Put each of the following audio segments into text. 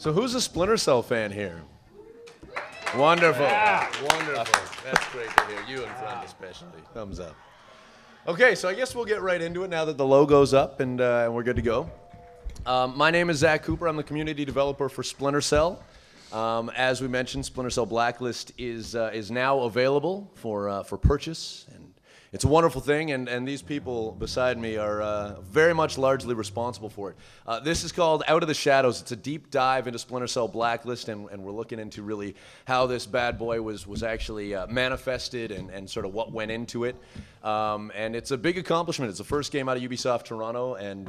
So who's a Splinter Cell fan here? Wonderful. Yeah. Wonderful. That's great to hear. You in front especially. Thumbs up. Okay, so I guess we'll get right into it now that the logo's up and we're good to go. My name is Zach Cooper. I'm the community developer for Splinter Cell. As we mentioned, Splinter Cell Blacklist is now available for purchase, and it's a wonderful thing, and these people beside me are very much largely responsible for it. This is called Out of the Shadows. It's a deep dive into Splinter Cell Blacklist, and we're looking into really how this bad boy was actually manifested and sort of what went into it. And it's a big accomplishment. It's the first game out of Ubisoft Toronto, and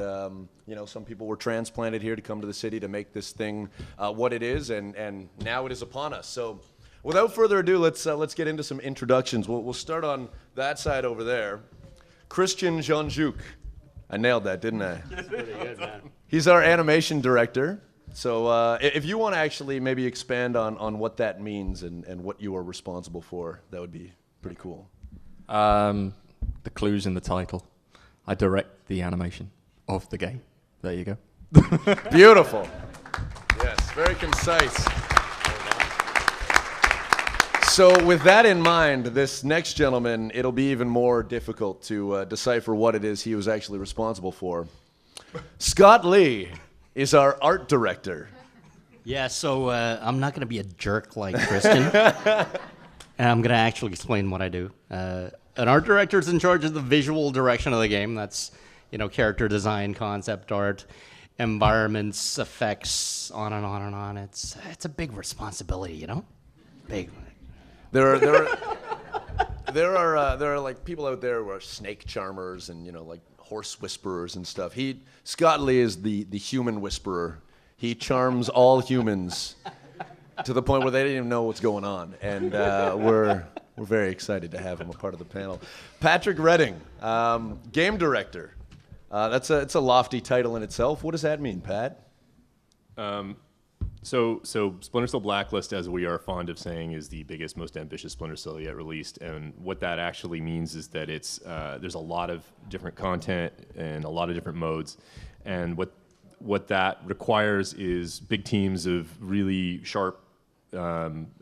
some people were transplanted here to come to the city to make this thing what it is, and now it is upon us. So without further ado, let's get into some introductions. We'll start on that side over there. Christian Jean-Juc. I nailed that, didn't I? That's pretty good, man. He's our animation director. So if you want to actually maybe expand on what that means and what you are responsible for, that would be pretty cool. The clues in the title. I direct the animation of the game. There you go. Beautiful. Yes, very concise. So with that in mind, this next gentleman, it'll be even more difficult to decipher what it is he was actually responsible for. Scott Lee is our art director. Yeah, so I'm not going to be a jerk like Christian. And I'm going to actually explain what I do. An art director is in charge of the visual direction of the game. That's, character design, concept art, environments, effects, on and on and on. It's a big responsibility, Big. There are like people out there who are snake charmers and like horse whisperers and stuff. Scott Lee is the human whisperer. He charms all humans to the point where they didn't even know what's going on, and we're very excited to have him a part of the panel. Patrick Redding, game director. It's a lofty title in itself. What does that mean, Pat? So Splinter Cell Blacklist, as we are fond of saying, is the biggest, most ambitious Splinter Cell yet released. And what that actually means is that there's a lot of different content and a lot of different modes. And what that requires is big teams of really sharp,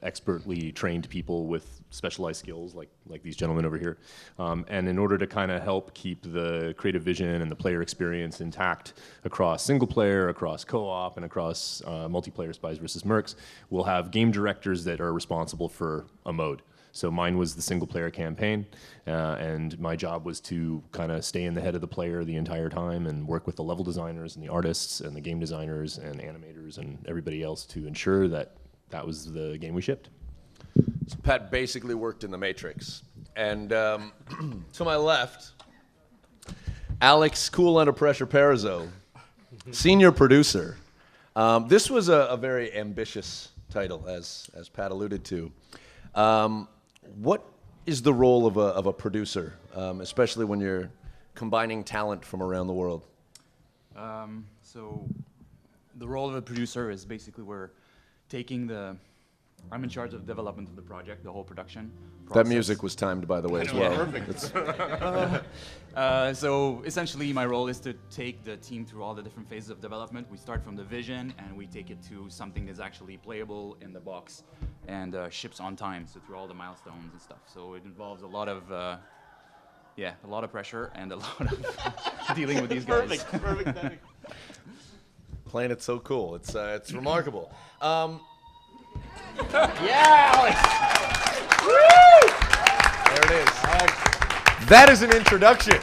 expertly trained people with specialized skills like these gentlemen over here. And in order to kind of help keep the creative vision and the player experience intact across single player, across co-op, and across multiplayer Spies versus Mercs, we'll have game directors that are responsible for a mode. So mine was the single player campaign, and my job was to kind of stay in the head of the player the entire time and work with the level designers and the artists and the game designers and animators and everybody else to ensure that was the game we shipped. So Pat basically worked in the Matrix. And to my left, Alex Cool Under Pressure Parizeau, senior producer. This was a very ambitious title, as Pat alluded to. What is the role of a producer, especially when you're combining talent from around the world? So the role of a producer is basically I'm in charge of the development of the project, the whole production process. That music was timed, by the way, as well. Perfect. So essentially my role is to take the team through all the different phases of development. We start from the vision and we take it to something that's actually playable in the box and ships on time, so through all the milestones and stuff. So it involves a lot of pressure and a lot of dealing with these guys. Perfect. Playing it so cool. It's remarkable. Yeah, Alex! There it is. That is an introduction.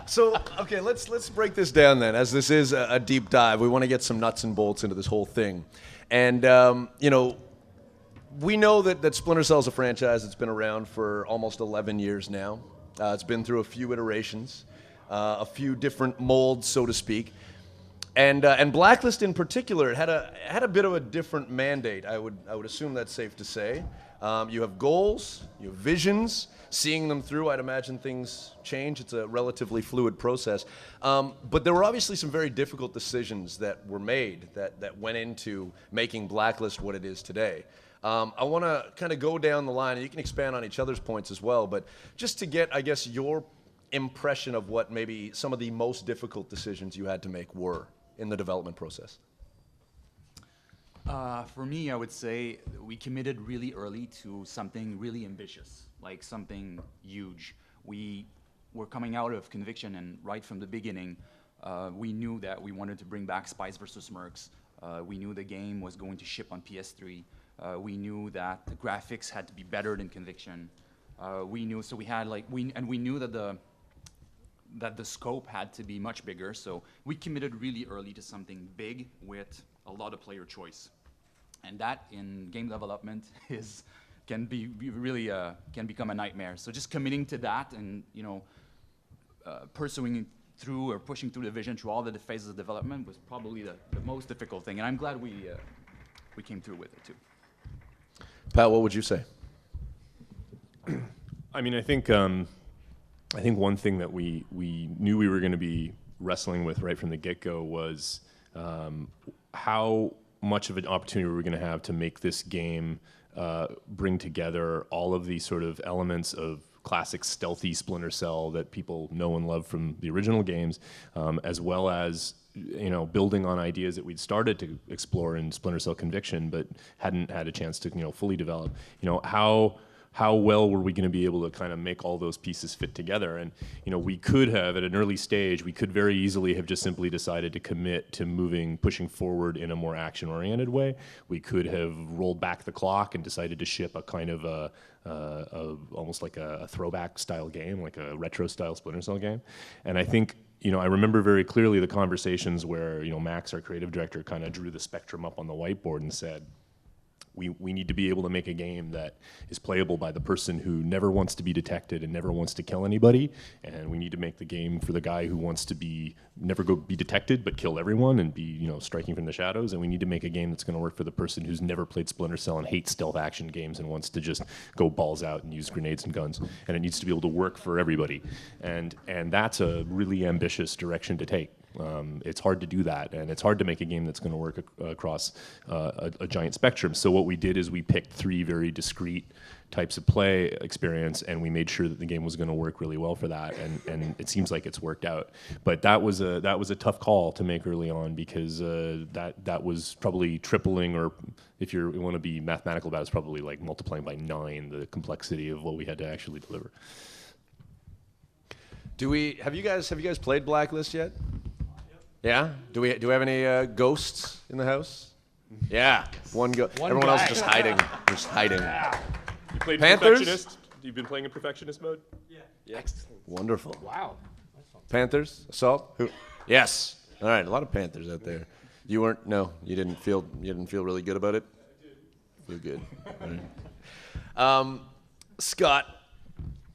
So, okay, let's break this down then, as this is a deep dive. We want to get some nuts and bolts into this whole thing. And, we know that Splinter Cell is a franchise that's been around for almost 11 years now. It's been through a few iterations, a few different molds, so to speak. And Blacklist in particular, it had a bit of a different mandate. I would assume that's safe to say. You have goals, you have visions. Seeing them through, I'd imagine things change. It's a relatively fluid process. But there were obviously some very difficult decisions that were made that went into making Blacklist what it is today. I want to kind of go down the line, and you can expand on each other's points as well, but just to get, I guess, your impression of what maybe some of the most difficult decisions you had to make were in the development process? For me, I would say we committed really early to something really ambitious, like something huge. We were coming out of Conviction, and right from the beginning, we knew that we wanted to bring back Spies versus Mercs. We knew the game was going to ship on PS3. We knew that the graphics had to be better than Conviction. We knew that the scope had to be much bigger. So we committed really early to something big with a lot of player choice. And that in game development can become a nightmare. So just committing to that and pursuing it through or pushing through the vision through all the phases of development was probably the most difficult thing. And I'm glad we came through with it too. Pat, what would you say? I mean, I think one thing that we knew we were going to be wrestling with right from the get-go was how much of an opportunity we were going to have to make this game bring together all of these sort of elements of classic stealthy Splinter Cell that people know and love from the original games, as well as building on ideas that we'd started to explore in Splinter Cell Conviction, but hadn't had a chance to fully develop. How well were we going to be able to kind of make all those pieces fit together? And we could have, at an early stage, we could very easily have just simply decided to commit to pushing forward in a more action-oriented way. We could have rolled back the clock and decided to ship a kind of almost like a throwback style game, like a retro style Splinter Cell game. And I think I remember very clearly the conversations where Max, our creative director, kind of drew the spectrum up on the whiteboard and said, we need to be able to make a game that is playable by the person who never wants to be detected and never wants to kill anybody, and we need to make the game for the guy who wants to never be detected but kill everyone and be striking from the shadows, and we need to make a game that's going to work for the person who's never played Splinter Cell and hates stealth action games and wants to just go balls out and use grenades and guns, and it needs to be able to work for everybody, and that's a really ambitious direction to take. It's hard to do that, and it's hard to make a game that's going to work across a giant spectrum. So what we did is we picked 3 very discrete types of play experience, and we made sure that the game was going to work really well for that, and it seems like it's worked out. But that was a tough call to make early on, because that was probably tripling, or if you want to be mathematical about it, it's probably like multiplying by 9 the complexity of what we had to actually deliver. Have you guys played Blacklist yet? Yeah? Do we have any ghosts in the house? Yeah. One everyone else is just hiding. Just hiding. You played Panthers? Perfectionist? You've been playing in Perfectionist mode? Yeah. Excellent. Wonderful. Wow. Panthers? Assault? Who? Yes. All right. A lot of Panthers out there. You weren't? No. You didn't feel really good about it? I did. Feel good. All right. Scott.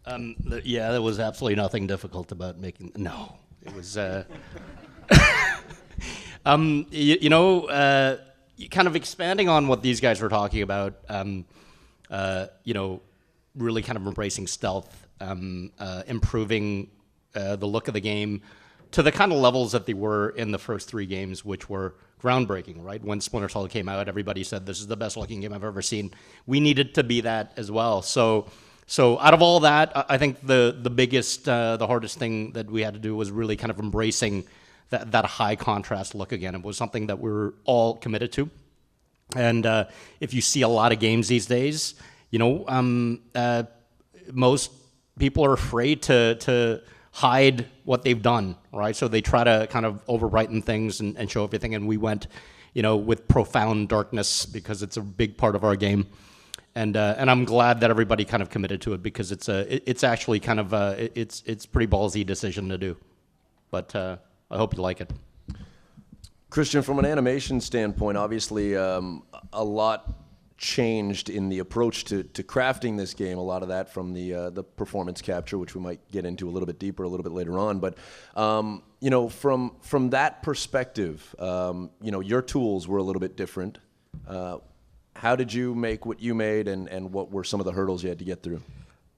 There was absolutely nothing difficult about making. No, it was. Kind of expanding on what these guys were talking about. Really kind of embracing stealth, improving the look of the game to the kind of levels that they were in the first 3 games, which were groundbreaking, right? When Splinter Cell came out, everybody said, this is the best looking game I've ever seen. We needed to be that as well. So out of all that, I think the biggest, the hardest thing that we had to do was really kind of embracing that high contrast look again. It was something that we're all committed to. And if you see a lot of games these days, most people are afraid to hide what they've done, right? So they try to kind of over-brighten things and show everything. And we went, with profound darkness because it's a big part of our game. And I'm glad that everybody kind of committed to it, because it's actually kind of it's pretty ballsy decision to do. But I hope you like it. Christian, from an animation standpoint, obviously a lot changed in the approach to crafting this game. A lot of that from the performance capture, which we might get into a little bit deeper a little bit later on. But from that perspective, your tools were a little bit different. How did you make what you made, and what were some of the hurdles you had to get through?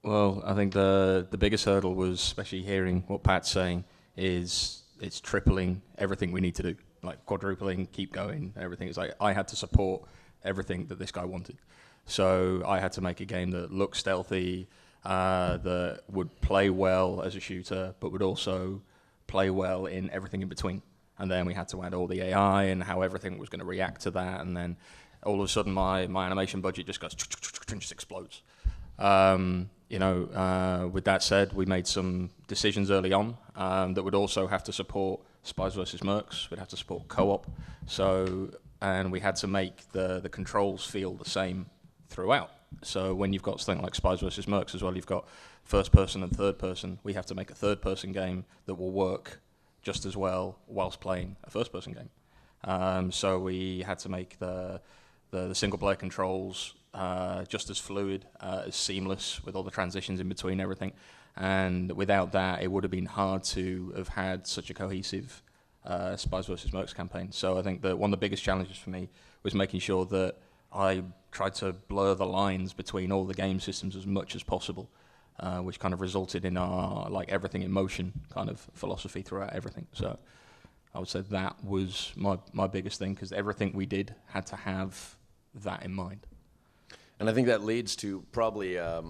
Well, I think the biggest hurdle was, especially hearing what Pat's saying, is it's tripling everything we need to do, like quadrupling, keep going, everything. It's like I had to support everything that this guy wanted. So I had to make a game that looked stealthy, that would play well as a shooter, but would also play well in everything in between. and then we had to add all the AI and how everything was going to react to that, and then all of a sudden my animation budget just goes and just explodes. With that said, we made some decisions early on that would also have to support Spies versus Mercs. We'd have to support co-op. And we had to make the controls feel the same throughout. So when you've got something like Spies versus Mercs as well, you've got first person and third person. We have to make a third person game that will work just as well whilst playing a first person game. So we had to make the single player controls just as fluid, as seamless with all the transitions in between everything. And without that, it would have been hard to have had such a cohesive Spies vs. Mercs campaign. So I think that one of the biggest challenges for me was making sure that I tried to blur the lines between all the game systems as much as possible, which kind of resulted in our like everything in motion kind of philosophy throughout everything. So I would say that was my biggest thing, because everything we did had to have that in mind. And I think that leads to probably a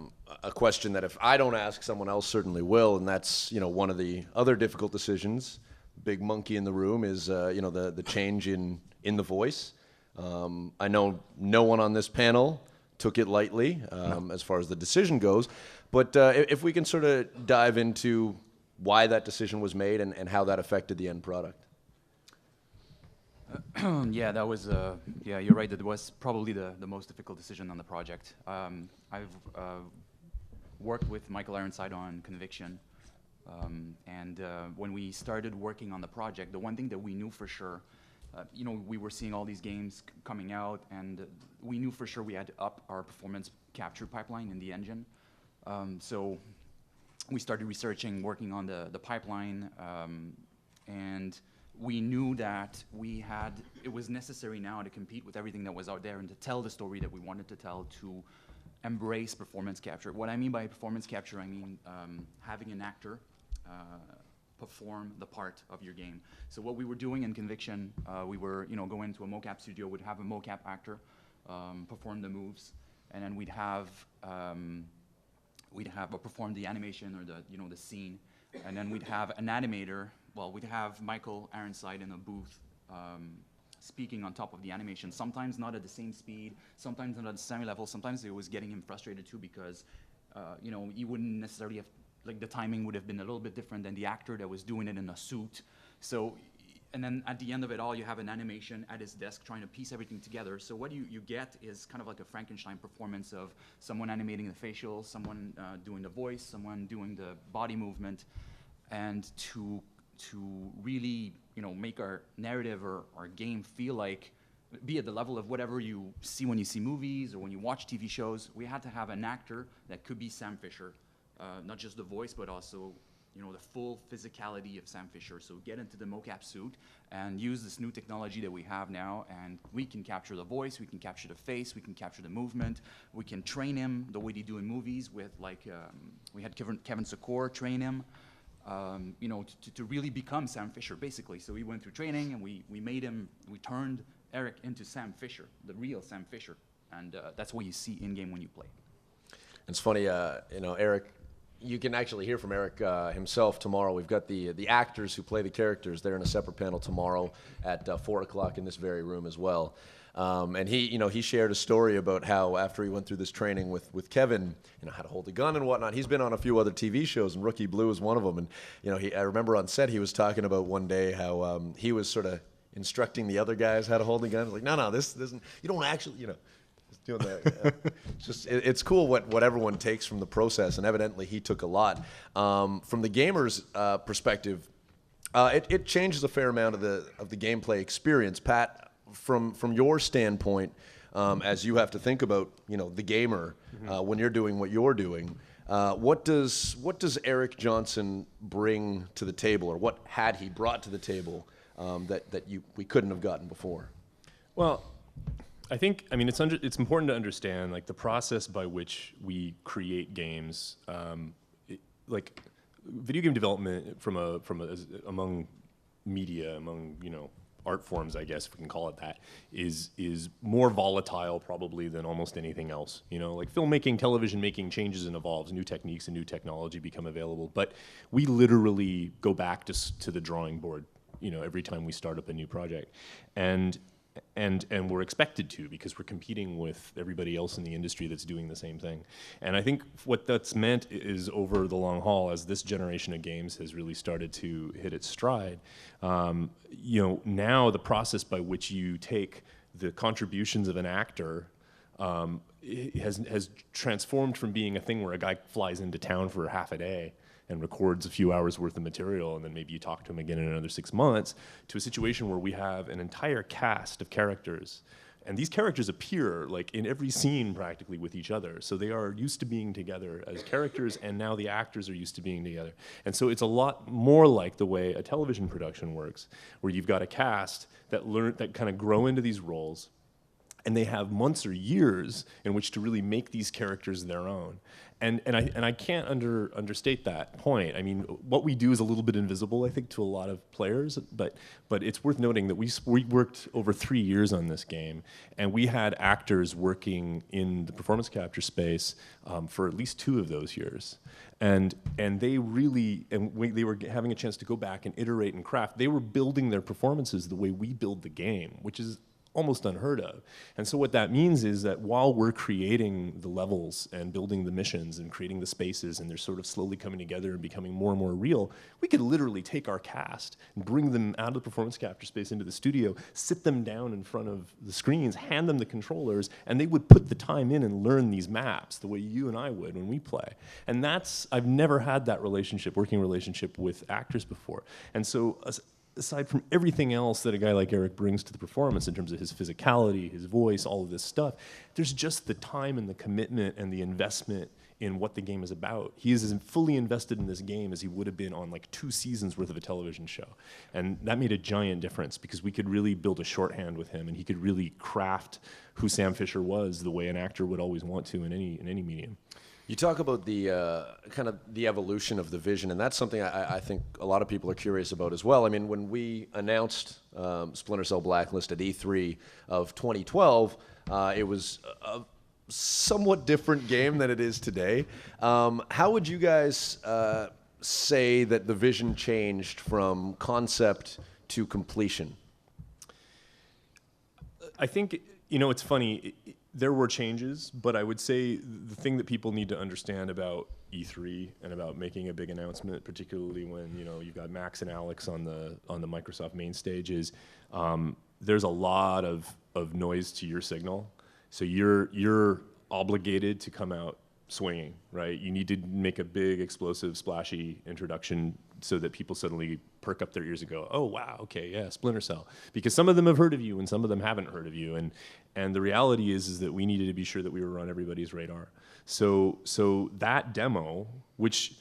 question that if I don't ask, someone else certainly will, and that's one of the other difficult decisions. Big monkey in the room is the change in the voice. I know no one on this panel took it lightly as far as the decision goes, but if we can sort of dive into why that decision was made and how that affected the end product. Yeah, that was, you're right, that was probably the most difficult decision on the project. I've worked with Michael Ironside on Conviction, and when we started working on the project, the one thing that we knew for sure, we were seeing all these games coming out, and we knew for sure we had to up our performance capture pipeline in the engine. So we started researching, working on the pipeline, and we knew that it was necessary now to compete with everything that was out there and to tell the story that we wanted to tell, to embrace performance capture. What I mean by performance capture, I mean having an actor perform the part of your game. So what we were doing in Conviction, we were going to a mocap studio, would have a mocap actor perform the moves, and then we'd have perform the animation or the scene, and then we'd have an animator. Well, we'd have Michael Ironside in a booth speaking on top of the animation, sometimes not at the same speed, sometimes not at the same level, sometimes it was getting him frustrated too, because he wouldn't necessarily have, like, the timing would have been a little bit different than the actor that was doing it in a suit. So, and then at the end of it all, you have an animation at his desk trying to piece everything together. So what you get is kind of like a Frankenstein performance of someone animating the facial, someone doing the voice, someone doing the body movement, and to really, make our narrative or our game feel like, be at the level of whatever you see when you see movies or when you watch TV shows. We had to have an actor that could be Sam Fisher, not just the voice, but also, the full physicality of Sam Fisher. So get into the mocap suit and use this new technology that we have now, and we can capture the voice, we can capture the face, we can capture the movement, we can train him the way they do in movies with, we had Kevin Secor train him. To really become Sam Fisher, basically. So we went through training, and we turned Eric into Sam Fisher, the real Sam Fisher, and that's what you see in-game when you play. It's funny, Eric, you can actually hear from Eric himself tomorrow. We've got the actors who play the characters. They're in a separate panel tomorrow at 4 o'clock in this very room as well. And he shared a story about how after he went through this training with Kevin, how to hold a gun and whatnot. He's been on a few other TV shows, and Rookie Blue is one of them. And I remember on set he was talking about one day how he was sort of instructing the other guys how to hold a gun. He's like, no, this isn't. You don't actually, just doing that. It's cool what everyone takes from the process, and evidently he took a lot. From the gamer's perspective, it changes a fair amount of the gameplay experience, Pat. From your standpoint, as you have to think about the gamer when you're doing what you're doing, what does Eric Johnson bring to the table, or what had he brought to the table that we couldn't have gotten before? Well, I think it's important to understand the process by which we create games, video game development among media, among art forms, I guess, if we can call it that, is more volatile probably than almost anything else. Filmmaking, television making changes and evolves. New techniques and new technology become available. But we literally go back to the drawing board every time we start up a new project, and we're expected to, because we're competing with everybody else in the industry that's doing the same thing. And I think what that's meant is, over the long haul, as this generation of games has really started to hit its stride, now the process by which you take the contributions of an actor has transformed from being a thing where a guy flies into town for half a day and records a few hours worth of material, and then maybe you talk to him again in another 6 months, to a situation where we have an entire cast of characters. And these characters appear like in every scene practically with each other. So they are used to being together as characters, and now the actors are used to being together. And so it's a lot more like the way a television production works, where you've got a cast that kind of grow into these roles, and they have months or years in which to really make these characters their own. And I can't understate that point. I mean, what we do is a little bit invisible, I think, to a lot of players, but it's worth noting that we worked over 3 years on this game, and we had actors working in the performance capture space for at least 2 of those years. And they really, they were having a chance to go back and iterate and craft. They were building their performances the way we build the game, which is almost unheard of. And so what that means is that while we're creating the levels and building the missions and creating the spaces, and they're sort of slowly coming together and becoming more and more real, we could literally take our cast and bring them out of the performance capture space into the studio, sit them down in front of the screens, hand them the controllers, and they would put the time in and learn these maps the way you and I would when we play. And I've never had that working relationship with actors before. And so aside from everything else that a guy like Eric brings to the performance in terms of his physicality, his voice, all of this stuff, there's just the time and the commitment and the investment in what the game is about. He is as fully invested in this game as he would have been on like 2 seasons worth of a television show. And that made a giant difference, because we could really build a shorthand with him, and he could really craft who Sam Fisher was the way an actor would always want to in any medium. You talk about the kind of the evolution of the vision, and that's something I think a lot of people are curious about as well. I mean, when we announced Splinter Cell Blacklist at E3 of 2012, it was a somewhat different game than it is today. How would you guys say that the vision changed from concept to completion? I think, it's funny. There were changes, but I would say the thing that people need to understand about E3 and about making a big announcement, particularly when you've got Max and Alex on the Microsoft main stage, is there's a lot of noise to your signal, so you're obligated to come out swinging, right? You need to make a big, explosive, splashy introduction so that people suddenly perk up their ears and go, oh, wow, okay, yeah, Splinter Cell. Because some of them have heard of you and some of them haven't heard of you. And the reality is that we needed to be sure that we were on everybody's radar. So that demo, which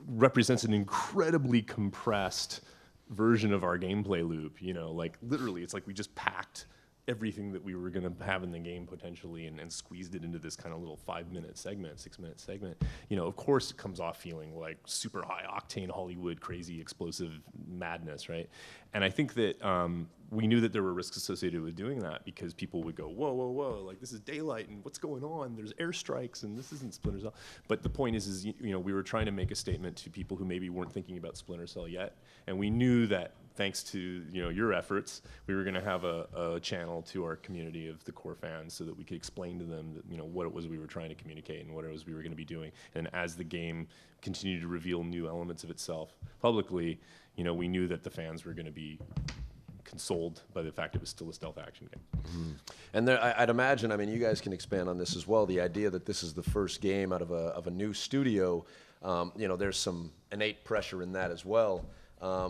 represents an incredibly compressed version of our gameplay loop, like literally, it's like we just packed everything that we were going to have in the game potentially and squeezed it into this kind of little 5-minute segment, 6-minute segment. Of course it comes off feeling like super high octane Hollywood, crazy, explosive madness, right? And I think that we knew that there were risks associated with doing that, because people would go, whoa, whoa, whoa, like this is daylight and what's going on? There's airstrikes and this isn't Splinter Cell. But the point is we were trying to make a statement to people who maybe weren't thinking about Splinter Cell yet. And we knew that thanks to your efforts, we were going to have a channel to our community of the core fans, so that we could explain to them that, what it was we were trying to communicate and what it was we were going to be doing. And as the game continued to reveal new elements of itself publicly, we knew that the fans were going to be consoled by the fact it was still a stealth action game. Mm-hmm. And I'd imagine, I mean, you guys can expand on this as well, the idea that this is the first game out of a new studio, there's some innate pressure in that as well.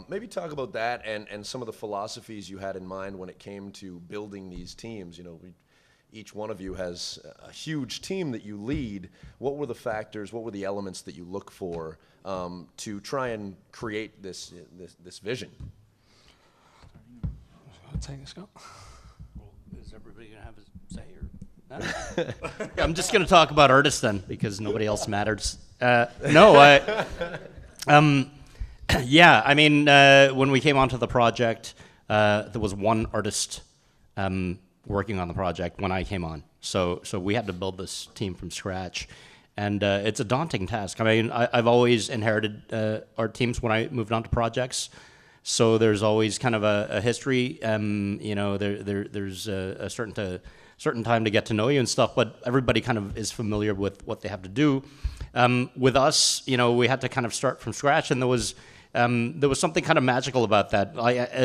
Maybe talk about that and some of the philosophies you had in mind when it came to building these teams. Each one of you has a huge team that you lead. What were the factors, what were the elements that you look for to try and create this vision? I'll take a go. Well, is everybody going to have a say? Or no? I'm just going to talk about artists then, because nobody else matters. Yeah, I mean, when we came onto the project, there was one artist working on the project when I came on. So we had to build this team from scratch. And it's a daunting task. I mean, I've always inherited art teams when I moved on to projects. So there's always kind of a history. There's a certain time to get to know you and stuff, but everybody kind of is familiar with what they have to do. With us, we had to kind of start from scratch, and there was something kind of magical about that.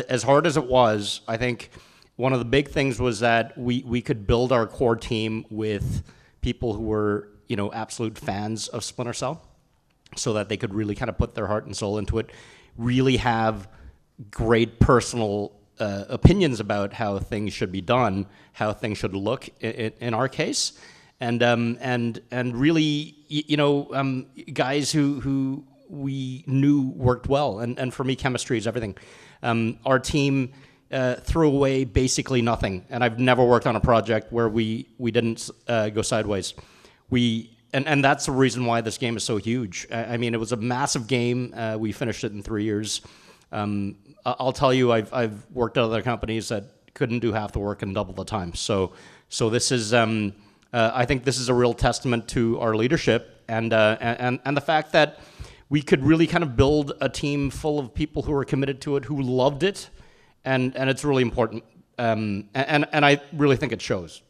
As hard as it was, I think one of the big things was that we could build our core team with people who were, absolute fans of Splinter Cell, so that they could really kind of put their heart and soul into it, really have great personal opinions about how things should be done, how things should look in our case, and really, guys who we knew worked well. And for me, chemistry is everything. Our team threw away basically nothing, and I've never worked on a project where we didn't go sideways. And that's the reason why this game is so huge. I mean, it was a massive game. We finished it in 3 years. I'll tell you, I've worked at other companies that couldn't do half the work in double the time. So this is, I think this is a real testament to our leadership and the fact that we could really kind of build a team full of people who are committed to it, who loved it, and it's really important. And I really think it shows.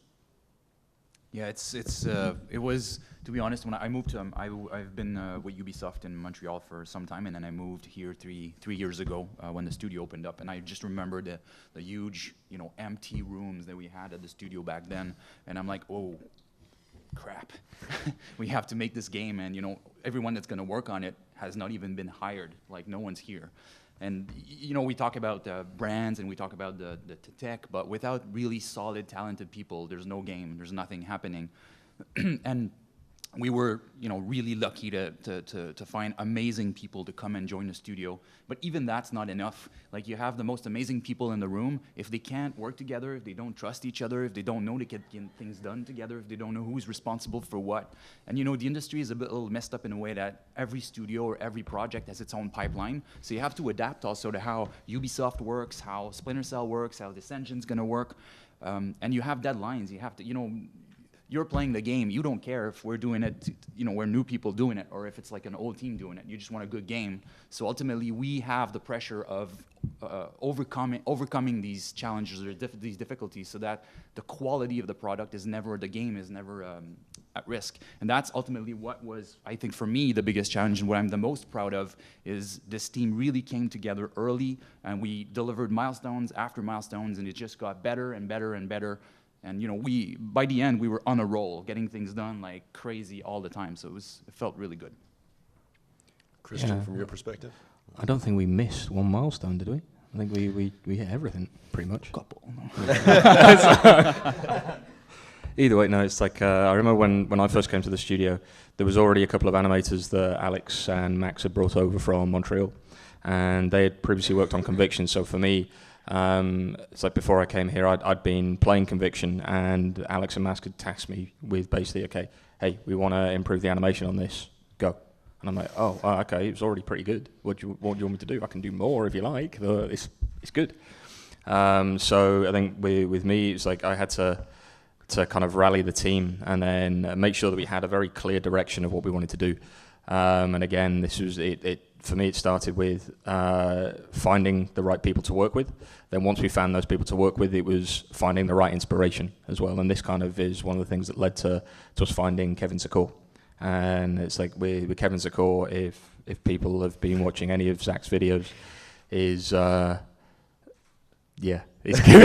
Yeah, it was, to be honest, when I moved to I've been with Ubisoft in Montreal for some time, and then I moved here three years ago when the studio opened up, and I just remember the huge empty rooms that we had at the studio back then, and I'm like, oh crap, we have to make this game, and everyone that's going to work on it has not even been hired, like no one's here. And we talk about brands and we talk about the tech, but without really solid, talented people, there's no game, there's nothing happening. And we were, really lucky to find amazing people to come and join the studio. But even that's not enough. Like, you have the most amazing people in the room. If they can't work together, if they don't trust each other, if they don't know to get things done together, if they don't know who's responsible for what. And the industry is a little messed up in a way that every studio or every project has its own pipeline. So you have to adapt also to how Ubisoft works, how Splinter Cell works, how this engine's gonna work. And you have deadlines. You have to, you're playing the game. You don't care if we're doing it, we're new people doing it, or if it's like an old team doing it. You just want a good game. So ultimately, we have the pressure of overcoming these challenges or these difficulties, so that the quality of the product is never, the game is never at risk. And that's ultimately what was, I think, for me, the biggest challenge, and what I'm the most proud of is this team really came together early, and we delivered milestones after milestones, and it just got better and better and better. And by the end, we were on a roll, getting things done like crazy all the time. So it felt really good. Christian, from your perspective? I don't think we missed one milestone, did we? I think we hit everything, pretty much. Couple. Either way, no, it's like, I remember when I first came to the studio, there was already a couple of animators that Alex and Max had brought over from Montreal, and they had previously worked on Conviction. So for me, it's like before I came here, I'd been playing Conviction, and Alex and Max had tasked me with basically, okay, hey, we want to improve the animation on this, go. And I'm like, oh, okay, it was already pretty good. What do you want me to do? I can do more if you like. It's good. So I think with me, it's like I had to kind of rally the team and then make sure that we had a very clear direction of what we wanted to do. And again, this was it. For me, it started with finding the right people to work with. Then once we found those people to work with, it was finding the right inspiration as well. And this kind of is one of the things that led to us finding Kevin Secor. And it's like with Kevin Secor, if people have been watching any of Zach's videos, it's Kevin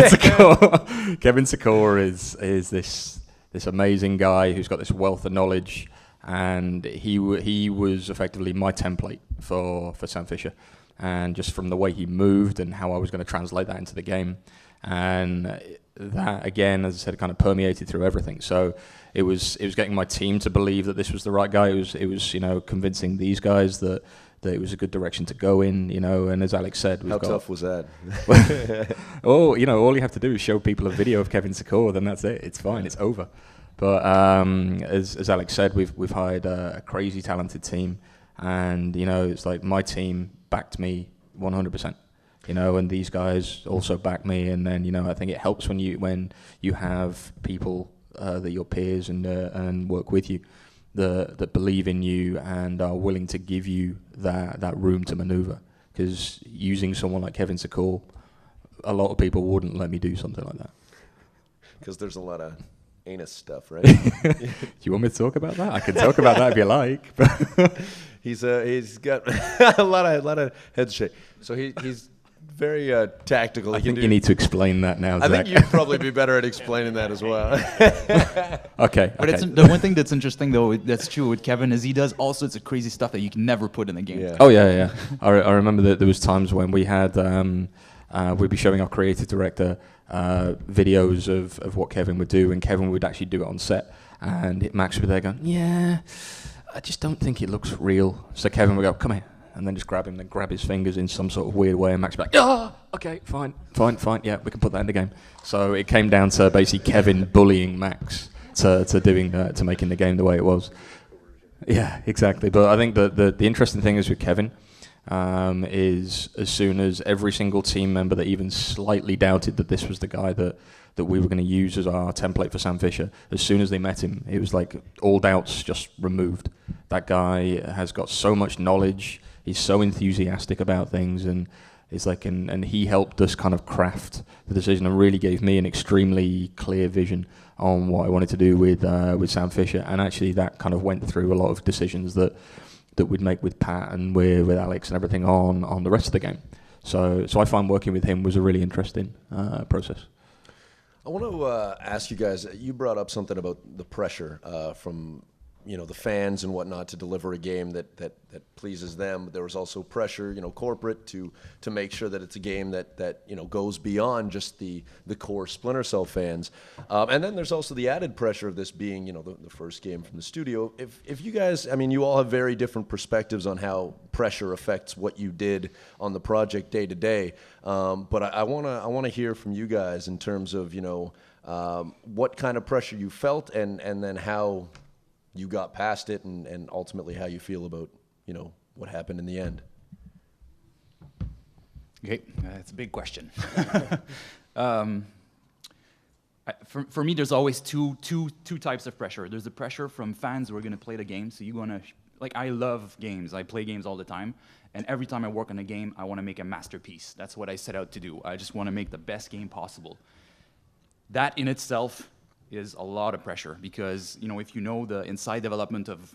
Secor. Kevin Secor is this amazing guy who's got this wealth of knowledge. And he was effectively my template for Sam Fisher, and just from the way he moved and how I was going to translate that into the game, and that again, as I said, kind of permeated through everything. So it was getting my team to believe that this was the right guy. It was convincing these guys that it was a good direction to go in, and as Alex said, how tough was that? all you have to do is show people a video of Kevin Secor, then that's it. It's fine. It's over. But as Alex said, we've hired a crazy talented team, and it's like my team backed me 100%, and these guys also back me, and then I think it helps when you have people that your peers and work with you that believe in you and are willing to give you that room to maneuver because using someone like Kevin Secor, a lot of people wouldn't let me do something like that. Because there's a lot of anus stuff, right? Do you want me to talk about that? I can talk about that if you like. He's got a lot of head shake. So he's very tactical. I think you need to explain that now, I Zach. think you'd probably be better at explaining that as well. Okay. But it's the one thing that's interesting, though, that's true with Kevin, is he does all sorts of crazy stuff that you can never put in the game. Yeah. Oh yeah. I remember that there was times when we had we'd be showing our creative director videos of what Kevin would do, and Kevin would actually do it on set, and Max would be there going, "Yeah, I just don't think it looks real." So Kevin would go, "Come here," and then just grab him, then grab his fingers in some sort of weird way, and Max would be like, "Ah, okay, fine, yeah, we can put that in the game." So it came down to basically Kevin bullying Max to making the game the way it was. Yeah, exactly. But I think the interesting thing is with Kevin is as soon as every single team member that even slightly doubted that this was the guy that we were going to use as our template for Sam Fisher, as soon as they met him, it was like all doubts just removed. That guy has got so much knowledge. He's so enthusiastic about things, and it's like, and he helped us kind of craft the decision and really gave me an extremely clear vision on what I wanted to do with Sam Fisher. And actually, that kind of went through a lot of decisions that we'd make with Pat and with Alex and everything on the rest of the game. So I find working with him was a really interesting process. I want to ask you guys, you brought up something about the pressure from the fans and whatnot to deliver a game that pleases them. There was also pressure, corporate to make sure that it's a game that goes beyond just the core Splinter Cell fans. And then there's also the added pressure of this being, the first game from the studio. If you guys, you all have very different perspectives on how pressure affects what you did on the project day to day. But I want to hear from you guys in terms of, what kind of pressure you felt and then how you got past it, and ultimately how you feel about, what happened in the end. Okay, that's a big question. For me, there's always two types of pressure. There's the pressure from fans who are going to play the game. So you're going to, I love games. I play games all the time. And every time I work on a game, I want to make a masterpiece. That's what I set out to do. I just want to make the best game possible. That in itself is a lot of pressure, because if you know the inside development of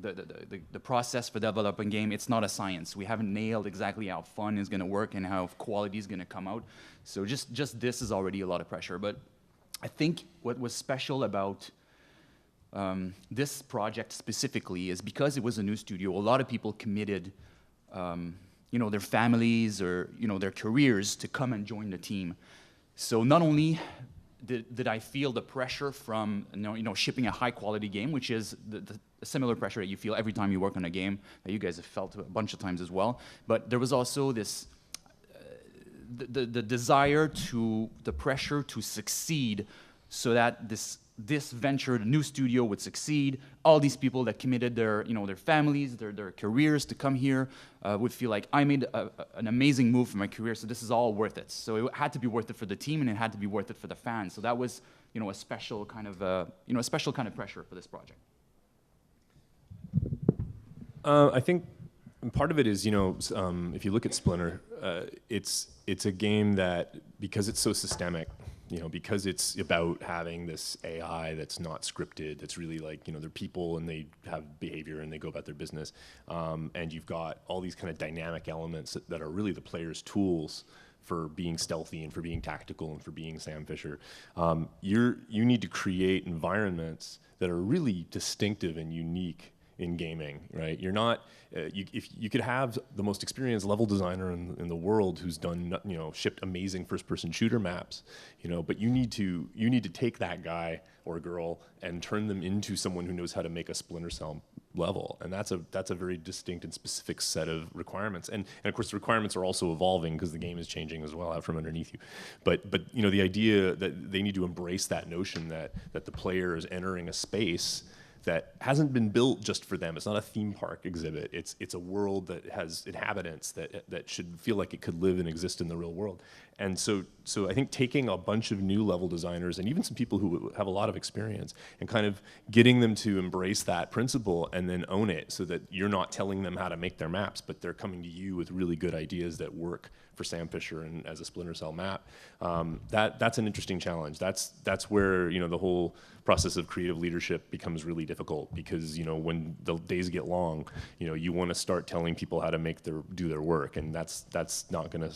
the process for developing game, it's not a science. We haven't nailed exactly how fun is going to work and how quality is going to come out. So just this is already a lot of pressure. But I think what was special about this project specifically is because it was a new studio, a lot of people committed their families or their careers to come and join the team. So not only did I feel the pressure from shipping a high quality game, which is the similar pressure that you feel every time you work on a game that you guys have felt a bunch of times as well. But there was also this the desire the pressure to succeed, so that this venture, the new studio, would succeed. All these people that committed their families, their careers to come here would feel like I made an amazing move for my career, so this is all worth it. So it had to be worth it for the team, and it had to be worth it for the fans. So that was a special kind of pressure for this project. I think part of it is, if you look at Splinter, it's a game that, because it's so systemic, because it's about having this AI that's not scripted, that's really they're people and they have behavior and they go about their business. And you've got all these kind of dynamic elements that are really the player's tools for being stealthy and for being tactical and for being Sam Fisher. You need to create environments that are really distinctive and unique in gaming, right? You're not, if you could have the most experienced level designer in the world who's done, shipped amazing first-person shooter maps, but you need to take that guy or girl and turn them into someone who knows how to make a Splinter Cell level, and that's a very distinct and specific set of requirements. And of course, the requirements are also evolving because the game is changing as well out from underneath you. But the idea that they need to embrace that notion that the player is entering a space that hasn't been built just for them. It's not a theme park exhibit. It's a world that has inhabitants that should feel like it could live and exist in the real world. And so I think taking a bunch of new level designers and even some people who have a lot of experience and kind of getting them to embrace that principle and then own it, so that you're not telling them how to make their maps, but they're coming to you with really good ideas that work for Sam Fisher and as a Splinter Cell map. That's an interesting challenge. That's where, you know, the whole process of creative leadership becomes really difficult, because, you know, when the days get long, you know, you want to start telling people how to do their work, and that's not going to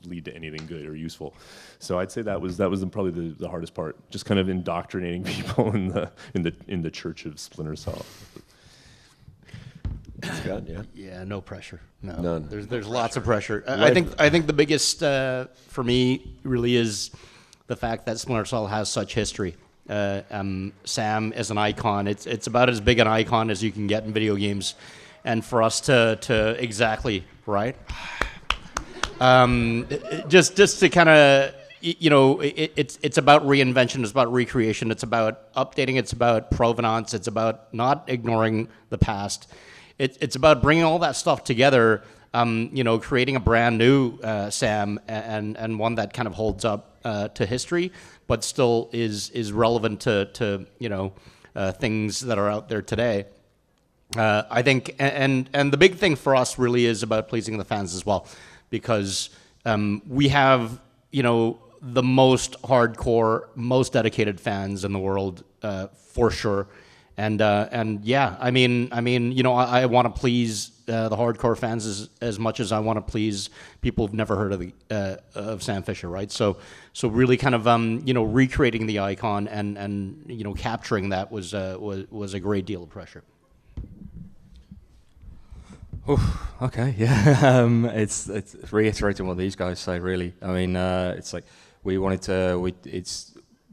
lead to anything good or useful. So I'd say that was probably the hardest part, just kind of indoctrinating people in the church of Splinter Cell. Scott, yeah. Yeah, no pressure. No, None. There's lots of pressure. I think the biggest for me really is the fact that Splinter Cell has such history. Sam is an icon. It's about as big an icon as you can get in video games, and for us to exactly right. Just to kind of, you know, it's about reinvention, it's about recreation, it's about updating, it's about provenance, it's about not ignoring the past. It's about bringing all that stuff together, you know, creating a brand new Sam, and one that kind of holds up to history, but still is relevant to you know, things that are out there today. I think, and the big thing for us really is about pleasing the fans as well, because we have, you know, the most hardcore, most dedicated fans in the world, for sure. And yeah, I mean, you know, I want to please the hardcore fans as much as I want to please people who've never heard of Sam Fisher, right? So really kind of you know, recreating the icon and you know, capturing that was a great deal of pressure. Okay, yeah. It's reiterating what these guys say, really. I mean, it's like we wanted to.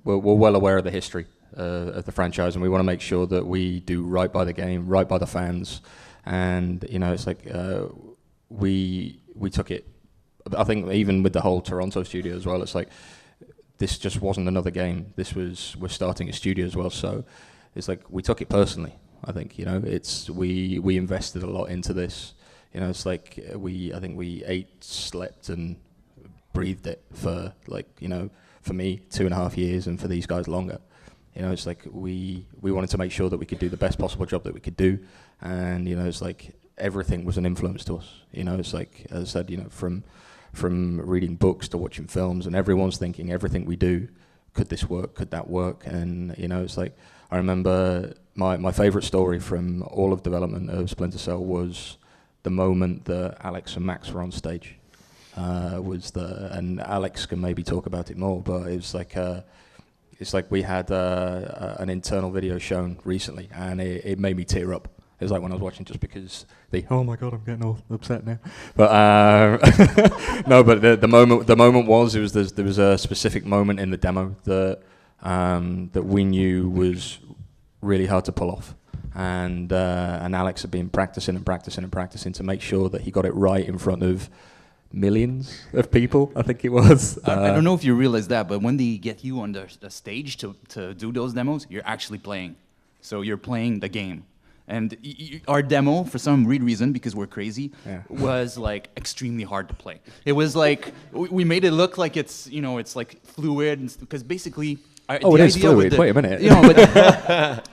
We're well aware of the history of the franchise, and we want to make sure that we do right by the game, right by the fans, and you know, it's like we took it. I think even with the whole Toronto studio as well, it's like this just wasn't another game. We're starting a studio as well, so it's like we took it personally. I think, you know, we invested a lot into this. You know, it's like I think we ate, slept, and breathed it for, like, you know, for me 2.5 years, and for these guys longer. You know, it's like we wanted to make sure that we could do the best possible job that we could do, and you know, it's like everything was an influence to us. You know, it's like, as I said, you know, from reading books to watching films, and everyone's thinking everything we do, could this work? Could that work? And you know, it's like I remember. My favorite story from all of development of Splinter Cell was the moment that Alex and Max were on stage. And Alex can maybe talk about it more, but it's like we had an internal video shown recently, and it made me tear up. It was like when I was watching, just because oh my god, I'm getting all upset now. But no, but the moment was there was a specific moment in the demo that we knew was really hard to pull off, and Alex had been practicing to make sure that he got it right in front of millions of people, I think it was. I don't know if you realize that, but when they get you on the stage to do those demos, you're actually playing. So you're playing the game. And our demo, for some weird reason, because we're crazy, was like extremely hard to play. It was like we made it look like it's, you know, it's like fluid, because basically. It is fluid. Wait a minute. You know, but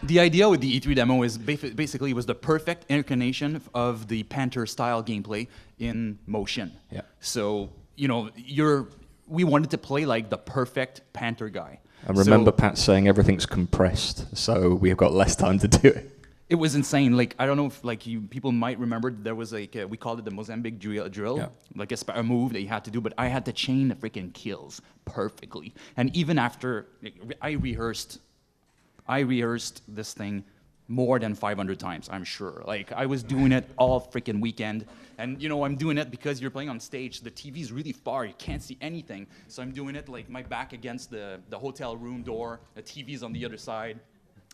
the idea with the E3 demo is basically was the perfect incarnation of the Panther style gameplay in motion. Yeah. So you know, we wanted to play like the perfect Panther guy. I remember Pat saying everything's compressed, so we've got less time to do it. It was insane. Like, I don't know if like people might remember, there was like we called it the Mozambique drill, like a move that you had to do. But I had to chain the freaking kills perfectly. And even after I rehearsed this thing more than 500 times, I'm sure. Like, I was doing it all freaking weekend. And you know, I'm doing it because you're playing on stage. The TV's really far. You can't see anything. So I'm doing it like my back against the hotel room door. The TV's on the other side.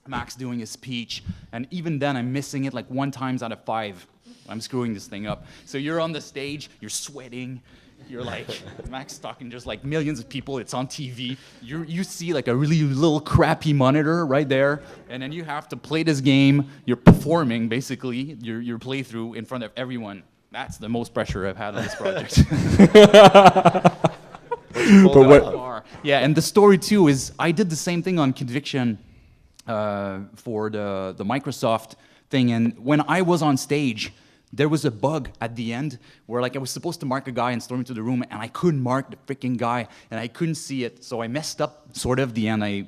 Max doing his speech, and even then I'm missing it like 1 time out of 5. I'm screwing this thing up. So you're on the stage, you're sweating, you're like, Max talking just like millions of people, it's on TV. You see like a really little crappy monitor right there, and then you have to play this game, you're performing basically your playthrough in front of everyone. That's the most pressure I've had on this project. You pulled it off. Yeah, and the story too is I did the same thing on Conviction for the Microsoft thing, and when I was on stage, there was a bug at the end where like I was supposed to mark a guy and storm into the room, and I couldn't mark the freaking guy, and I couldn't see it, so I messed up sort of the end. I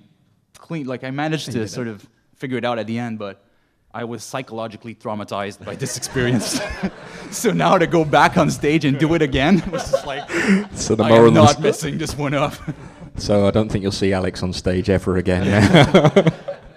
managed to sort of figure it out at the end, but I was psychologically traumatized by this experience. So now to go back on stage and do it again was just like, So the I moral am of not the- messing this one up. So I don't think you'll see Alex on stage ever again. Yeah.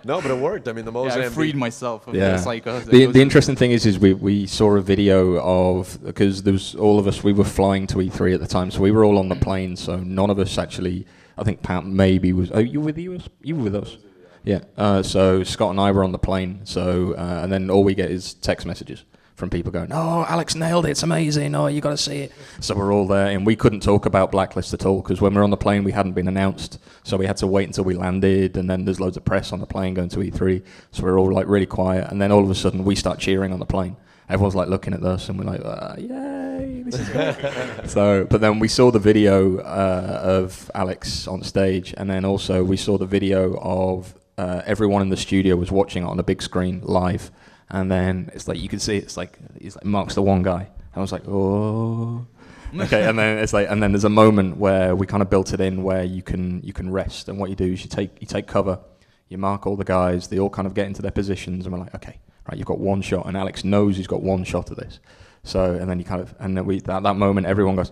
No, but it worked. I mean, the Yeah, I Mozambique. freed myself of Yeah. the psycho. The interesting thing is we saw a video of, because there was all of us, we were flying to E3 at the time, so we were all on the plane, so none of us actually, I think Pat maybe was, oh, you were with us? Yeah, so Scott and I were on the plane, so, and then all we get is text messages from people going, oh, Alex nailed it, it's amazing, oh, you got to see it. So we're all there, and we couldn't talk about Blacklist at all, because when we were on the plane, we hadn't been announced, so we had to wait until we landed, and then there's loads of press on the plane going to E3, so we're all like really quiet, and then all of a sudden, we start cheering on the plane. Everyone's like looking at us, and we're like, yay, this is great. So, but then we saw the video of Alex on stage, and then also we saw the video of everyone in the studio was watching it on a big screen live. And then it's like you can see it's like Mark's the one guy. I was like, oh, okay. And then it's like, and then there's a moment where we kind of built it in where you can rest. And what you do is you take cover, you mark all the guys. They all kind of get into their positions, and we're like, okay, right, you've got one shot. And Alex knows he's got one shot of this. So and then you kind of and then we that moment everyone goes.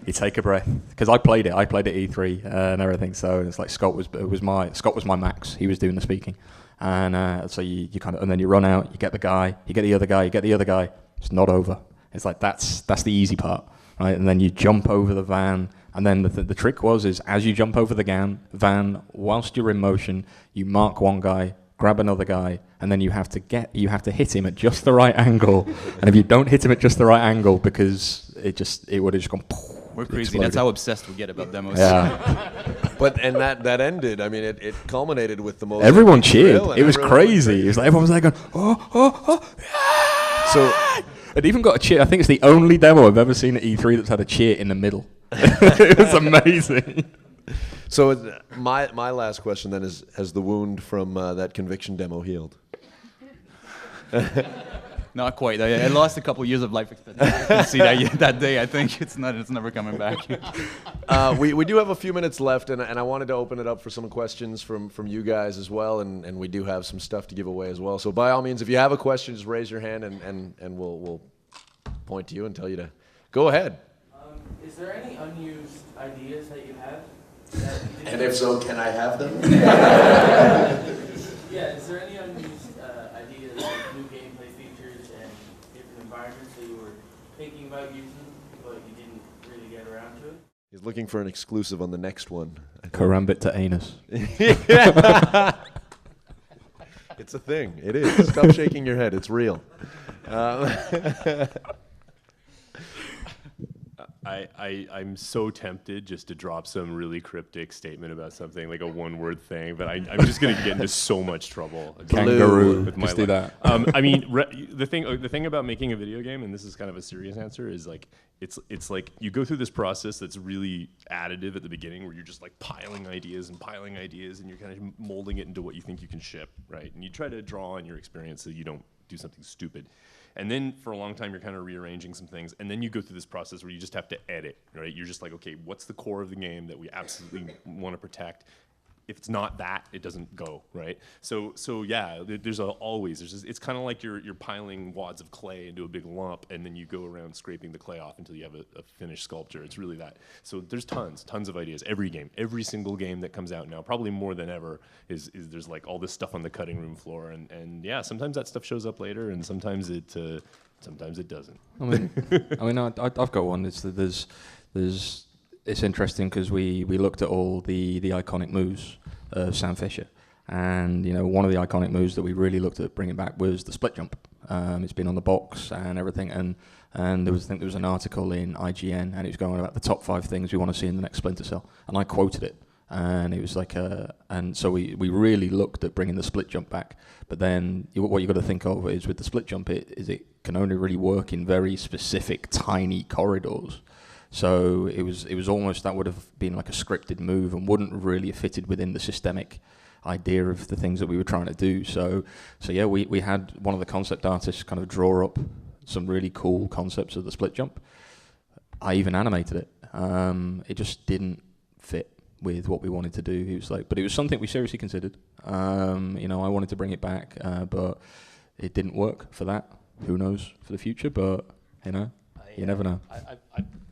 You take a breath, because I played it E3 and everything. So it's like Scott was my max. He was doing the speaking. And so you kind of, and then you run out, you get the guy, you get the other guy, you get the other guy. It's not over. It's like that's the easy part, right? And then you jump over the van, and then the trick is as you jump over the van, whilst you're in motion, you mark one guy, grab another guy, and then you have to hit him at just the right angle. And if you don't hit him at just the right angle, because it would have just gone. We're crazy. Exploded. That's how obsessed we get about demos. Yeah. And that ended. I mean, it culminated with the most. Everyone cheered. It was crazy. It was like everyone was there going, oh. So It even got a cheer. I think it's the only demo I've ever seen at E3 that's had a cheer in the middle. It was amazing. So my last question then is: has the wound from that Conviction demo healed? Not quite. I lost a couple years of life expectancy. I can see that day. I think it's never coming back. We do have a few minutes left, and I wanted to open it up for some questions from you guys as well, and we do have some stuff to give away as well. So by all means, if you have a question, just raise your hand, and we'll point to you and tell you to go ahead. Is there any unused ideas that you have? That you didn't And if so, can I have them? Yeah, is there any unused ideas, like new gameplay features and different environments that you were thinking about using, but you didn't really get around to it? He's looking for an exclusive on the next one. Karambit to anus. It's a thing. It is. Stop shaking your head. It's real. I'm so tempted just to drop some really cryptic statement about something, like a one-word thing, but I'm just going to get into so much trouble. Kangaroo. With my Just do life. that. I mean, the thing about making a video game, and this is kind of a serious answer, is like it's like you go through this process that's really additive at the beginning, where you're just like piling ideas, and you're kind of molding it into what you think you can ship, right? And you try to draw on your experience so you don't do something stupid. And then for a long time, you're kind of rearranging some things. And then you go through this process where you just have to edit, right? You're just like, okay, what's the core of the game that we absolutely want to protect? If it's not that, it doesn't go, right? So yeah, it's kind of like you're piling wads of clay into a big lump, and then you go around scraping the clay off until you have a finished sculpture. It's really that. So there's tons of ideas. Every single game that comes out now, probably more than ever, is there's like all this stuff on the cutting room floor, and yeah, sometimes that stuff shows up later, and sometimes it doesn't. I mean, I've got one. It's interesting because we looked at all the iconic moves of Sam Fisher, and one of the iconic moves that we really looked at bringing back was the split jump. It's been on the box and everything, and there was an article in IGN, and it was going about the top 5 things we want to see in the next Splinter Cell, and I quoted it, and it was like and so we really looked at bringing the split jump back. But then what you got to think of is with the split jump, it can only really work in very specific tiny corridors. So it was almost, that would have been like a scripted move and wouldn't really have fitted within the systemic idea of the things that we were trying to do. So yeah, we had one of the concept artists kind of draw up some really cool concepts of the split jump. I even animated it. It just didn't fit with what we wanted to do. He was like, but it was something we seriously considered. You know, I wanted to bring it back, but it didn't work for that. Who knows for the future? But you know, you never know.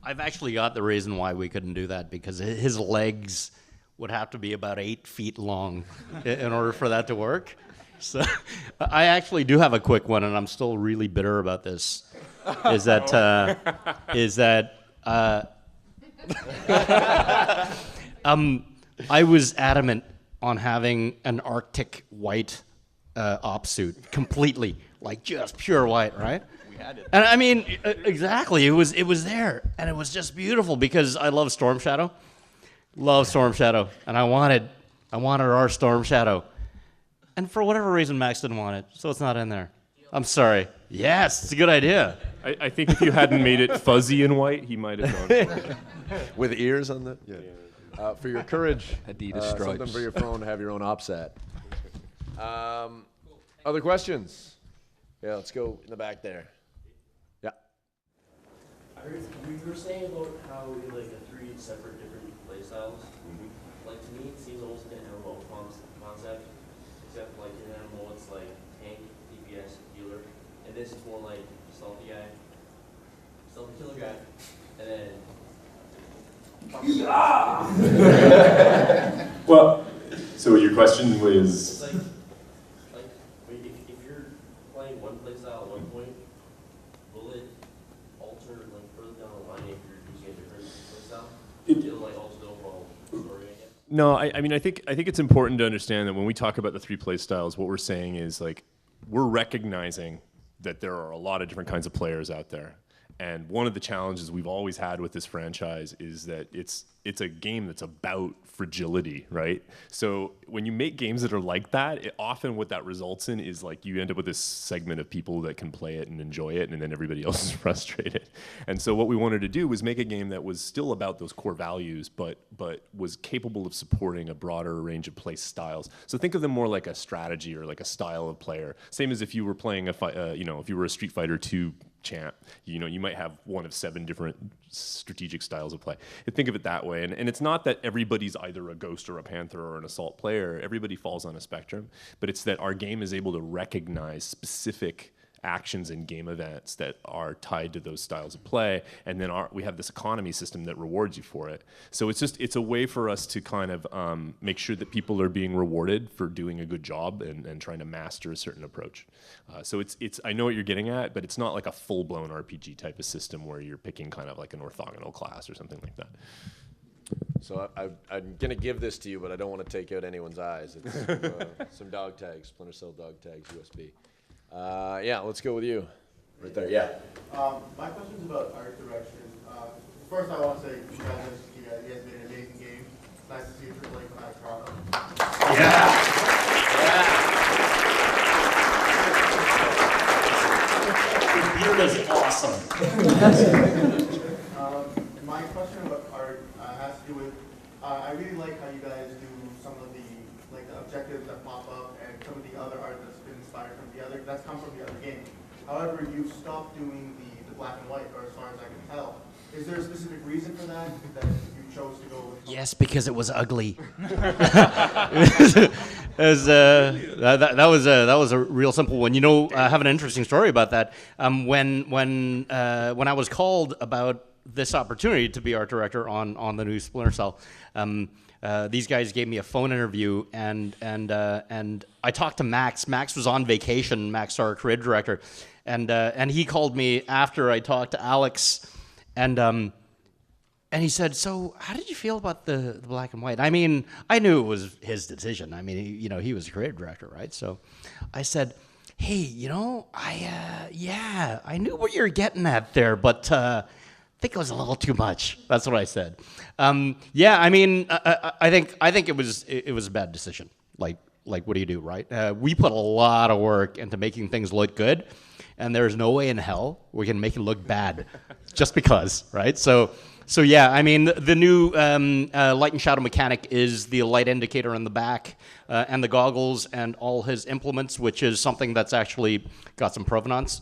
I've actually got the reason why we couldn't do that, because his legs would have to be about 8 feet long in order for that to work. So I actually do have a quick one, and I'm still really bitter about this. Is that I was adamant on having an Arctic white op suit, completely, like just pure white, right? We had it. And I mean, exactly, it was there, and it was just beautiful because I love Storm Shadow. Love Storm Shadow, and I wanted our Storm Shadow. And for whatever reason, Max didn't want it, so it's not in there. I'm sorry. Yes, it's a good idea. I think if you hadn't made it fuzzy and white, he might have gone for it. With ears on the... Yeah. For your courage, Adidas stripes. something for your phone, have your own OpSat. Other questions? Yeah, let's go in the back there. Yeah. I heard you were saying about how you like the 3 separate different play styles. Like to me, it seems almost like an MMO concept, except like in an MMO it's like tank, DPS, healer, and this is more like stealthy killer guy, and then. Well, so your question was... It's like if you're playing one playstyle at one point, will it alter like further down the line if you're using a different playstyle? It'll like alter the overall story, I guess. No, I mean, I think it's important to understand that when we talk about the 3 play styles, what we're saying is like we're recognizing that there are a lot of different kinds of players out there. And one of the challenges we've always had with this franchise is that it's a game that's about fragility, right? So when you make games that are like that, often what that results in is like you end up with this segment of people that can play it and enjoy it, and then everybody else is frustrated. And so what we wanted to do was make a game that was still about those core values, but was capable of supporting a broader range of play styles. So think of them more like a strategy or like a style of player. Same as if you were playing if you were a Street Fighter 2 champ, you might have one of 7 different strategic styles of play. Think of it that way, and it's not that everybody's either a Ghost or a Panther or an Assault player. Everybody falls on a spectrum, but it's that our game is able to recognize specific actions and game events that are tied to those styles of play, and then we have this economy system that rewards you for it. So it's a way for us to kind of make sure that people are being rewarded for doing a good job and trying to master a certain approach. So it's I know what you're getting at, but it's not like a full-blown RPG type of system where you're picking kind of like an orthogonal class or something like that. So I'm going to give this to you, but I don't want to take out anyone's eyes. It's some dog tags, Splinter Cell dog tags, USB. Yeah, let's go with you. Right there, yeah. My question's about art direction. First, I want to say you guys made an amazing game. It's nice to see you AAA come out of Toronto. Yeah. The beard is awesome. My question about art has to do with, I really like how you guys do some of the objectives that pop up and some of the other art that's been inspired from that's come from the other game. However, you've stopped doing the black and white, or as far as I can tell. Is there a specific reason for that you chose to go with? Yes, because it was ugly. That was a real simple one. I have an interesting story about that. When I was called about this opportunity to be art director on the new Splinter Cell, these guys gave me a phone interview, and I talked to Max. Max was on vacation. Max, our creative director, and he called me after I talked to Alex, and he said, "So, how did you feel about the black and white?" I mean, I knew it was his decision. I mean, he was a creative director, right? So, I said, "Hey, I knew what you're getting at there, but." I think it was a little too much. That's what I said. Yeah, I mean, I think it was a bad decision. Like what do you do, right? We put a lot of work into making things look good, and there's no way in hell we can make it look bad, just because, right? So So yeah, I mean, the new light and shadow mechanic is the light indicator in the back and the goggles and all his implements, which is something that's actually got some provenance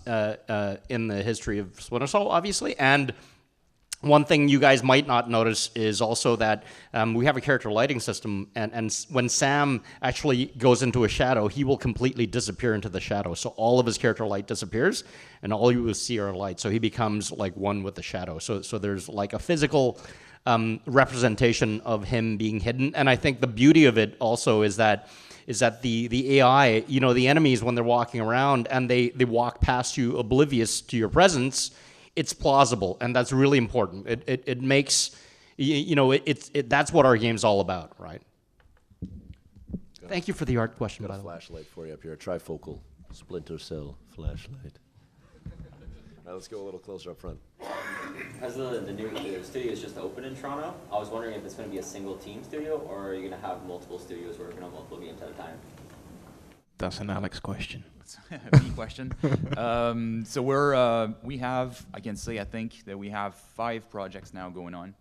in the history of Splinter Cell, obviously. And one thing you guys might not notice is also that we have a character lighting system, and when Sam actually goes into a shadow, he will completely disappear into the shadow. So all of his character light disappears, and all you will see are light. So he becomes like one with the shadow. So there's like a physical representation of him being hidden. And I think the beauty of it also is that the AI, you know, the enemies, when they're walking around and they walk past you oblivious to your presence, it's plausible, and that's really important. It makes, you know, that's what our game's all about, right? Thank you for the art question, by the way. Flashlight for you up here, a trifocal Splinter Cell flashlight. All right, let's go a little closer up front. As the studio is just open in Toronto, I was wondering if it's going to be a single team studio, or are you going to have multiple studios working on multiple games at a time? That's an Alex question. Me question. So we have, I can say, I think that we have 5 projects now going on.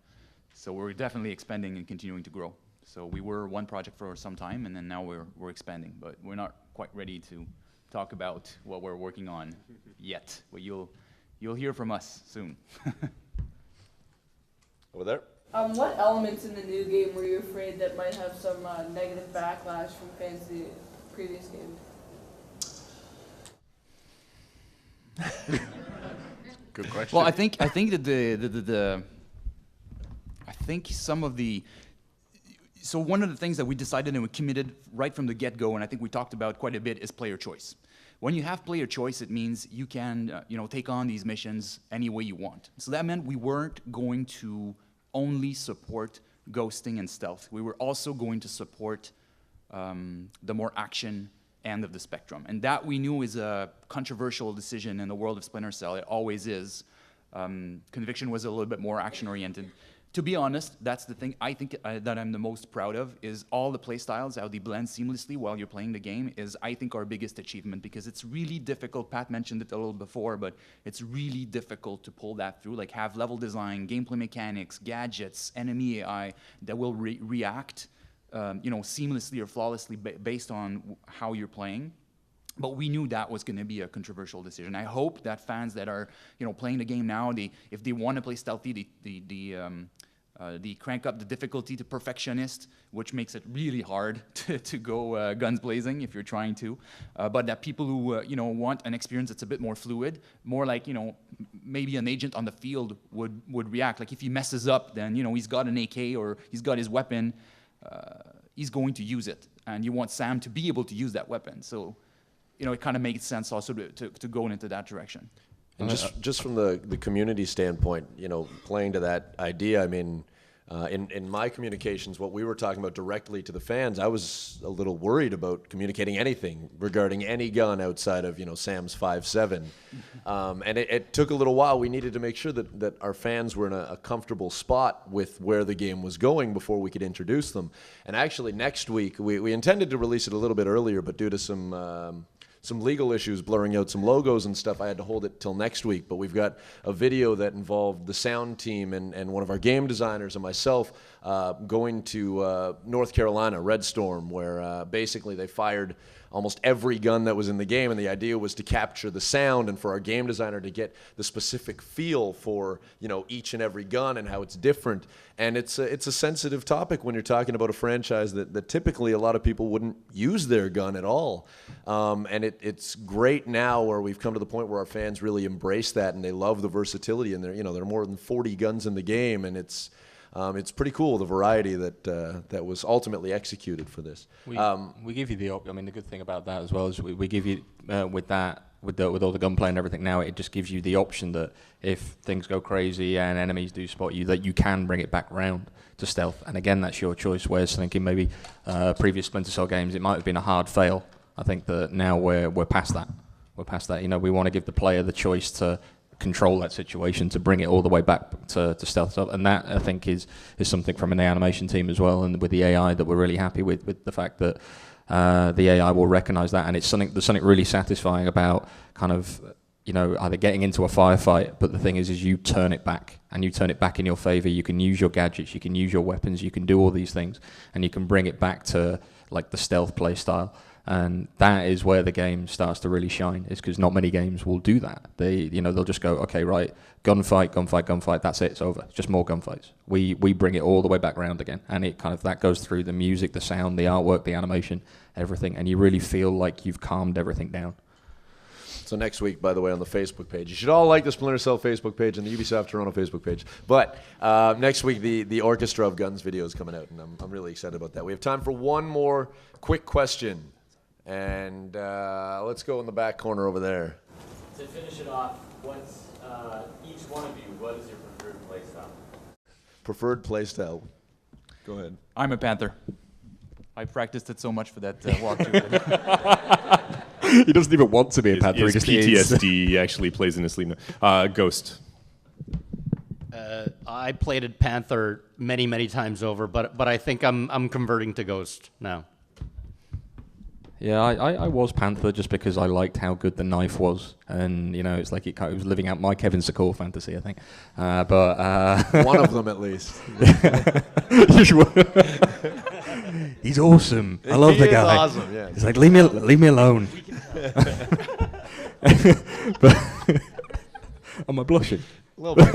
So we're definitely expanding and continuing to grow. So we were one project for some time, and then now we're expanding, but we're not quite ready to talk about what we're working on yet. But you'll hear from us soon. Over there. What elements in the new game were you afraid that might have some negative backlash from fans of the previous game? Good question. Well, I think that I think some of the. So one of the things that we decided and we committed right from the get-go, and I think we talked about quite a bit, is player choice. When you have player choice, it means you can take on these missions any way you want. So that meant we weren't going to only support ghosting and stealth. We were also going to support the more action end of the spectrum. And that we knew is a controversial decision in the world of Splinter Cell. It always is. Conviction was a little bit more action-oriented. To be honest, that's the thing I think that I'm the most proud of, is all the play styles, how they blend seamlessly while you're playing the game, is I think our biggest achievement, because it's really difficult. Pat mentioned it a little before, but it's really difficult to pull that through, like have level design, gameplay mechanics, gadgets, enemy AI that will react seamlessly or flawlessly based on how you're playing. But we knew that was going to be a controversial decision. I hope that fans that are, playing the game now, if they want to play stealthy, they crank up the difficulty to perfectionist, which makes it really hard to go guns blazing if you're trying to. But that people who want an experience that's a bit more fluid, more like maybe an agent on the field would react. Like if he messes up, then he's got an AK or he's got his weapon, he's going to use it, and you want Sam to be able to use that weapon. So. It kind of makes sense also to go into that direction. And just from the community standpoint, playing to that idea, I mean, in my communications, what we were talking about directly to the fans, I was a little worried about communicating anything regarding any gun outside of, Sam's 5.7. And it took a little while. We needed to make sure that our fans were in a comfortable spot with where the game was going before we could introduce them. And actually, next week, we intended to release it a little bit earlier, but due to some legal issues blurring out some logos and stuff, I had to hold it till next week. But we've got a video that involved the sound team and one of our game designers and myself going to North Carolina, Red Storm, where basically they fired almost every gun that was in the game, and the idea was to capture the sound and for our game designer to get the specific feel for each and every gun and how it's different. And it's a sensitive topic when you're talking about a franchise that typically a lot of people wouldn't use their gun at all. And it's great now where we've come to the point where our fans really embrace that and they love the versatility, and there are more than 40 guns in the game, and it's pretty cool, the variety that was ultimately executed for this. We give you the good thing about that as well is we give you with all the gunplay and everything now, it just gives you the option that if things go crazy and enemies do spot you, that you can bring it back round to stealth. And again, that's your choice. Whereas thinking maybe previous Splinter Cell games, it might have been a hard fail. I think that now we're past that. We're past that. We want to give the player the choice to control that situation, to bring it all the way back to stealth stuff. And that, I think, is something from the animation team as well, and with the AI that we're really happy with the fact that the AI will recognize that, and there's something really satisfying about kind of either getting into a firefight, but the thing is you turn it back, and you turn it back in your favor. You can use your gadgets, you can use your weapons, you can do all these things, and you can bring it back to like the stealth play style. And that is where the game starts to really shine, is because not many games will do that. They'll just go, okay, right, gunfight, that's it, it's over. It's just more gunfights. We bring it all the way back around again, and it kind of, that goes through the music, the sound, the artwork, the animation, everything, and you really feel like you've calmed everything down. So next week, by the way, on the Facebook page, you should all like the Splinter Cell Facebook page and the Ubisoft Toronto Facebook page. But next week, the Orchestra of Guns video is coming out, and I'm really excited about that. We have time for one more quick question, and let's go in the back corner over there. To finish it off, what's each one of you, what is your preferred playstyle? Preferred playstyle? Go ahead. I'm a Panther. I practiced it so much for that walkthrough. He doesn't even want to be a Panther. His PTSD actually plays in his sleep now. Ghost. I played at Panther many times over, but I think I'm converting to Ghost now. Yeah, I was Panther just because I liked how good the knife was, and it's like it was living out my Kevin Secor fantasy, I think. But one of them at least. He's awesome. I love the guy. Awesome. Yeah. He's like, leave me alone. But am I blushing? A little bit.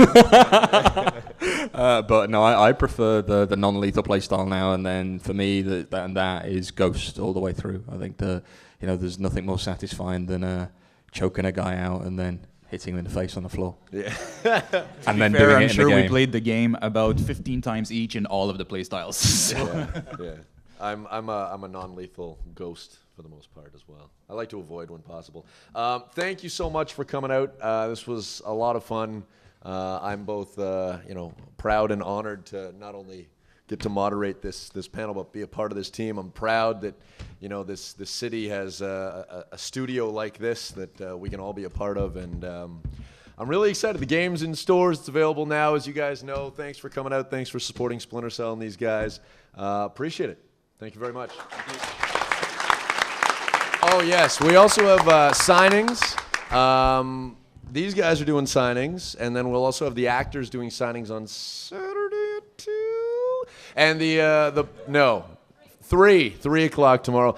But no, I prefer the non-lethal playstyle now, and then for me that is Ghost all the way through. I think there's nothing more satisfying than choking a guy out and then hitting him in the face on the floor. Yeah. And then Fair, doing I'm it in sure the we game. played the game about 15 times each in all of the playstyles. So. Yeah. I'm a non-lethal Ghost for the most part as well. I like to avoid when possible. Thank you so much for coming out. This was a lot of fun. I'm both proud and honored to not only get to moderate this panel, but be a part of this team. I'm proud that this city has a studio like this that we can all be a part of, and I'm really excited. The game's in stores. It's available now, as you guys know. Thanks for coming out. Thanks for supporting Splinter Cell and these guys. Appreciate it. Thank you very much. Oh, yes. We also have signings. These guys are doing signings, and then we'll also have the actors doing signings on Saturday at 2. And 3 o'clock tomorrow.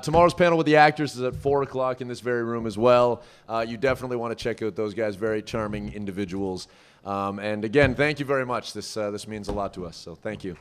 Tomorrow's panel with the actors is at 4 o'clock in this very room as well. You definitely want to check out those guys. Very charming individuals. And again, thank you very much. This means a lot to us, so thank you.